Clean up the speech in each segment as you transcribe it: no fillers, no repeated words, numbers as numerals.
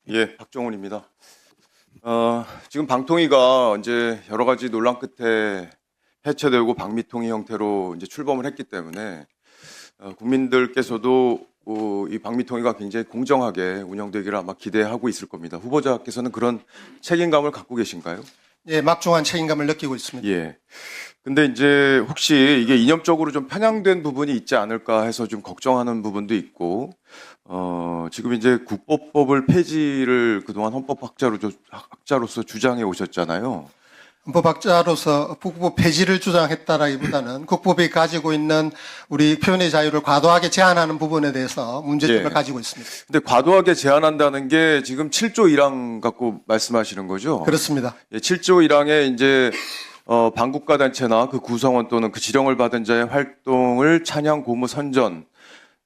예, 박정훈입니다. 지금 방통위가 이제 여러 가지 논란 끝에 해체되고 방미통위 형태로 이제 출범을 했기 때문에 국민들께서도 이 방미통위가 굉장히 공정하게 운영되기를 아마 기대하고 있을 겁니다. 후보자께서는 그런 책임감을 갖고 계신가요? 예, 막중한 책임감을 느끼고 있습니다. 예. 근데 이제 혹시 이게 이념적으로 좀 편향된 부분이 있지 않을까 해서 좀 걱정하는 부분도 있고, 지금 이제 국보법을 폐지를 그동안 헌법학자로서 주장해 오셨잖아요. 헌법학자로서 국보 폐지를 주장했다라기보다는 국법이 가지고 있는 우리 표현의 자유를 과도하게 제한하는 부분에 대해서 문제점을 예. 가지고 있습니다. 근데 과도하게 제한한다는 게 지금 7조 1항 갖고 말씀하시는 거죠? 그렇습니다. 예, 7조 1항에 이제 반국가 단체나 그 구성원 또는 그 지령을 받은 자의 활동을 찬양, 고무, 선전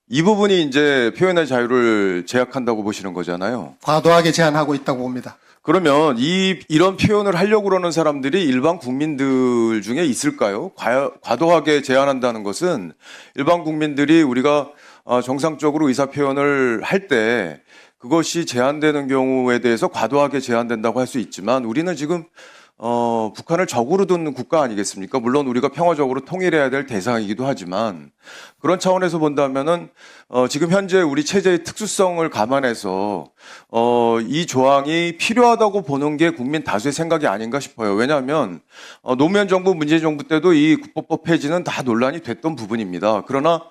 이 부분이 이제 표현의 자유를 제약한다고 보시는 거잖아요. 과도하게 제한하고 있다고 봅니다. 그러면 이런 표현을 하려고 그러는 사람들이 일반 국민들 중에 있을까요? 과도하게 제한한다는 것은 일반 국민들이 우리가 정상적으로 의사 표현을 할 때 그것이 제한되는 경우에 대해서 과도하게 제한된다고 할 수 있지만 우리는 지금 북한을 적으로 두는 국가 아니겠습니까? 물론 우리가 평화적으로 통일해야 될 대상이기도 하지만 그런 차원에서 본다면은 지금 현재 우리 체제의 특수성을 감안해서 이 조항이 필요하다고 보는 게 국민 다수의 생각이 아닌가 싶어요. 왜냐하면 노무현 정부, 문재인 정부 때도 이 국보법 폐지는 다 논란이 됐던 부분입니다. 그러나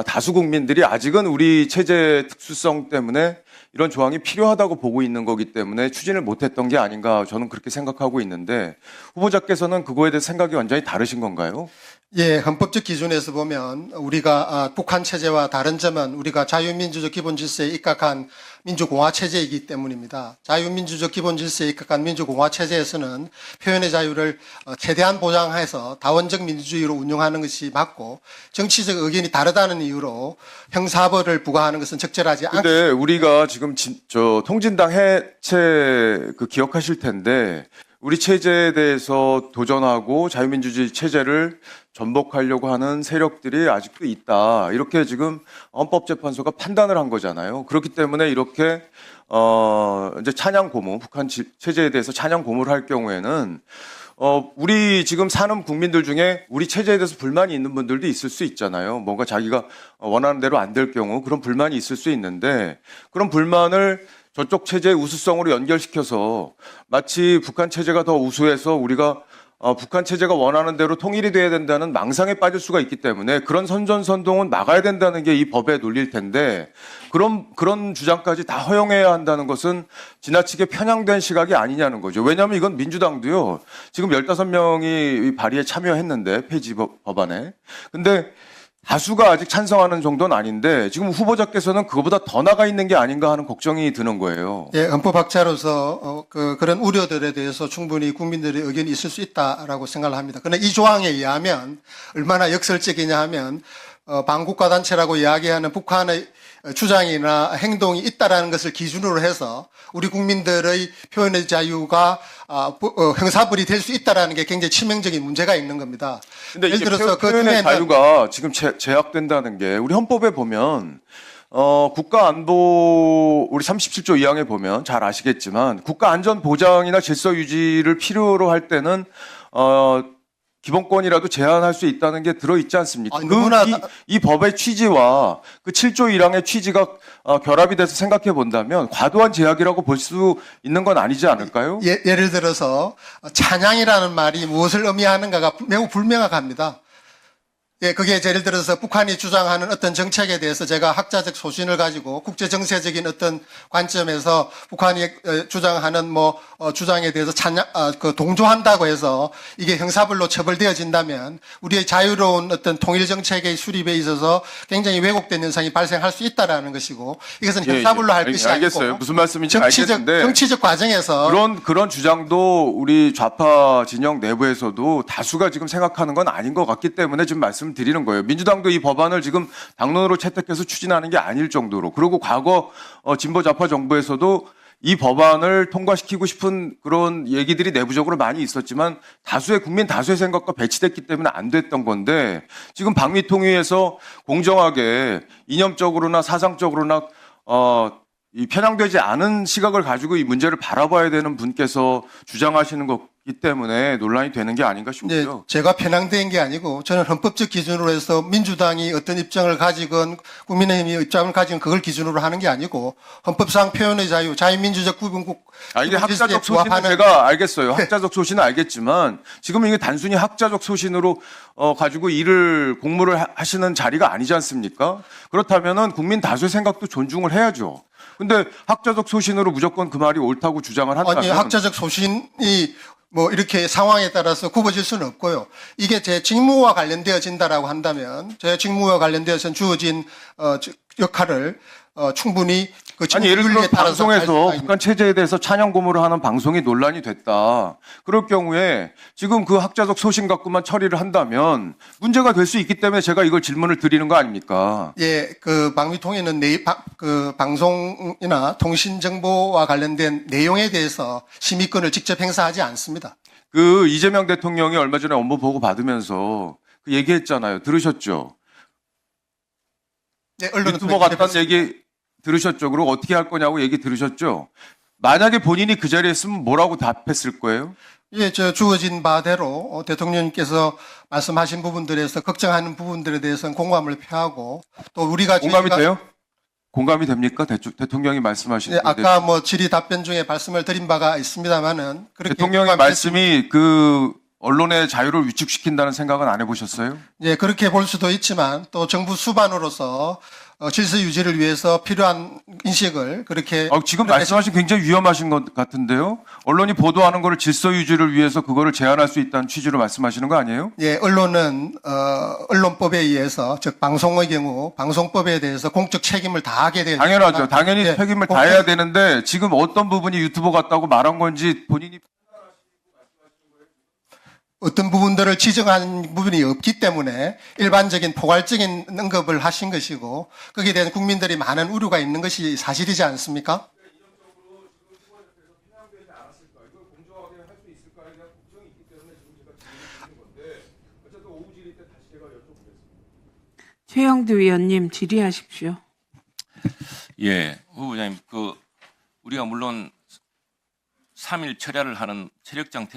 다수 국민들이 아직은 우리 체제의 특수성 때문에 이런 조항이 필요하다고 보고 있는 거기 때문에 추진을 못했던 게 아닌가 저는 그렇게 생각하고 있는데 후보자께서는 그거에 대해 생각이 완전히 다르신 건가요? 예, 헌법적 기준에서 보면 우리가 북한 체제와 다른 점은 우리가 자유민주적 기본질서에 입각한 민주공화 체제이기 때문입니다. 자유민주적 기본질서에 입각한 민주공화 체제에서는 표현의 자유를 최대한 보장해서 다원적 민주주의로 운영하는 것이 맞고 정치적 의견이 다르다는 이유로 형사벌을 부과하는 것은 적절하지 않습니다. 근데 우리가 지금 통진당 해체 기억하실 텐데 우리 체제에 대해서 도전하고 자유민주주의 체제를 전복하려고 하는 세력들이 아직도 있다. 이렇게 지금 헌법재판소가 판단을 한 거잖아요. 그렇기 때문에 이렇게 이제 찬양 고무, 북한 체제에 대해서 찬양 고무를 할 경우에는 우리 지금 사는 국민들 중에 우리 체제에 대해서 불만이 있는 분들도 있을 수 있잖아요. 뭔가 자기가 원하는 대로 안 될 경우 그런 불만이 있을 수 있는데 그런 불만을 저쪽 체제의 우수성으로 연결시켜서 마치 북한 체제가 더 우수해서 우리가 북한 체제가 원하는 대로 통일이 돼야 된다는 망상에 빠질 수가 있기 때문에 그런 선전선동은 막아야 된다는 게 이 법의 논리일 텐데 그런 주장까지 다 허용해야 한다는 것은 지나치게 편향된 시각이 아니냐는 거죠. 왜냐하면 이건 민주당도요. 지금 15명이 발의에 참여했는데 폐지 법안에. 근데 다수가 아직 찬성하는 정도는 아닌데 지금 후보자께서는 그거보다 더 나가 있는 게 아닌가 하는 걱정이 드는 거예요. 예, 헌법학자로서 그런 우려들에 대해서 충분히 국민들의 의견이 있을 수 있다라고 생각을 합니다. 그러나 이 조항에 의하면 얼마나 역설적이냐 하면 반국가 단체라고 이야기하는 북한의 주장이나 행동이 있다라는 것을 기준으로 해서 우리 국민들의 표현의 자유가 형사벌이 될 수 있다라는 게 굉장히 치명적인 문제가 있는 겁니다. 근데 예를 이게 들어서 표현의 자유가 지금 제약된다는 게 우리 헌법에 보면 국가안보 우리 37조 2항에 보면 잘 아시겠지만 국가안전보장이나 질서유지를 필요로 할 때는 기본권이라도 제한할 수 있다는 게 들어있지 않습니까? 이 법의 취지와 그 7조 1항의 취지가 결합이 돼서 생각해 본다면 과도한 제약이라고 볼 수 있는 건 아니지 않을까요? 예를 들어서 찬양이라는 말이 무엇을 의미하는가가 매우 불명확합니다. 예, 그게 예를 들어서 북한이 주장하는 어떤 정책에 대해서 제가 학자적 소신을 가지고 국제 정세적인 어떤 관점에서 북한이 주장하는 주장에 대해서 동조한다고 해서 이게 형사벌로 처벌되어진다면 우리의 자유로운 어떤 통일 정책의 수립에 있어서 굉장히 왜곡된 현상이 발생할 수 있다라는 것이고 이것은 형사벌로 할 것이 알겠어요. 아니고 무슨 말씀인지 알겠는데 정치적 과정에서 그런 주장도 우리 좌파 진영 내부에서도 다수가 지금 생각하는 건 아닌 것 같기 때문에 지금 드리는 거예요. 민주당도 이 법안을 지금 당론으로 채택해서 추진하는 게 아닐 정도로 그리고 과거 진보 좌파 정부에서도 이 법안을 통과시키고 싶은 그런 얘기들이 내부적으로 많이 있었지만 국민 다수의 생각과 배치됐기 때문에 안 됐던 건데 지금 방미통위에서 공정하게 이념적으로나 사상적으로나 이 편향되지 않은 시각을 가지고 이 문제를 바라봐야 되는 분께서 주장하시는 거기 때문에 논란이 되는 게 아닌가 네, 싶고요. 제가 편향된 게 아니고 저는 헌법적 기준으로 해서 민주당이 어떤 입장을 가지건 국민의힘이 입장을 가지건 그걸 기준으로 하는 게 아니고 헌법상 표현의 자유, 자유민주적 구분국 이게 질서에 학자적 소신은 부합하는 제가 알겠어요. 학자적 소신은 알겠지만 지금은 이게 단순히 학자적 소신으로 가지고 일을 공무를 하시는 자리가 아니지 않습니까? 그렇다면은 국민 다수의 생각도 존중을 해야죠. 근데 학자적 소신으로 무조건 그 말이 옳다고 주장을 한다면 아니 학자적 소신이 뭐 이렇게 상황에 따라서 굽어질 수는 없고요. 이게 제 직무와 관련되어진다라고 한다면 제 직무와 관련되어서 주어진 역할을 충분히 그 아니 예를 들어 윤리에 따라서 할 방송에서 수가 북한 체제에 대해서 찬양 고무를 하는 방송이 논란이 됐다. 그럴 경우에 지금 그 학자적 소신 갖고만 처리를 한다면 문제가 될 수 있기 때문에 제가 이걸 질문을 드리는 거 아닙니까? 예, 그 방위통일은 그 방송이나 통신 정보와 관련된 내용에 대해서 심의권을 직접 행사하지 않습니다. 그 이재명 대통령이 얼마 전에 업무 보고 받으면서 그 얘기했잖아요. 들으셨죠? 네, 언론은 유튜버 같다는 얘기 들으셨죠? 그리고 어떻게 할 거냐고 얘기 들으셨죠? 만약에 본인이 그 자리에 있으면 뭐라고 답했을 거예요? 예, 저 주어진 바대로 대통령님께서 말씀하신 부분들에서 걱정하는 부분들에 대해서는 공감을 표하고 또 우리가 공감이 저희가- 돼요? 공감이 됩니까? 대통령이 말씀하신 예, 건데. 아까 뭐 질의 답변 중에 말씀을 드린 바가 있습니다만은 그렇게 대통령의 공감이 말씀이 그 언론의 자유를 위축시킨다는 생각은 안 해보셨어요? 예, 그렇게 볼 수도 있지만 또 정부 수반으로서 질서 유지를 위해서 필요한 인식을 그렇게 지금 말씀하신 굉장히 위험하신 것 같은데요. 언론이 보도하는 거를 질서 유지를 위해서 그거를 제한할 수 있다는 취지로 말씀하시는 거 아니에요? 예, 언론은 언론법에 의해서 즉 방송의 경우 방송법에 대해서 공적 책임을 다하게 되어 당연하죠. 있지만, 당연히 예, 책임을 다해야 되는데 지금 어떤 부분이 유튜버 같다고 말한 건지 본인이 어떤 부분들을 지적하는 부분이 없기 때문에 일반적인 포괄적인 언급을 하신 것이고 거기에 대한 국민들이 많은 우려가 있는 것이 사실이지 않습니까? 최영두 위원님 질의하십시오. 예, 후보자님, 우리가 물론 3일 철야를 하는 체력장 테스트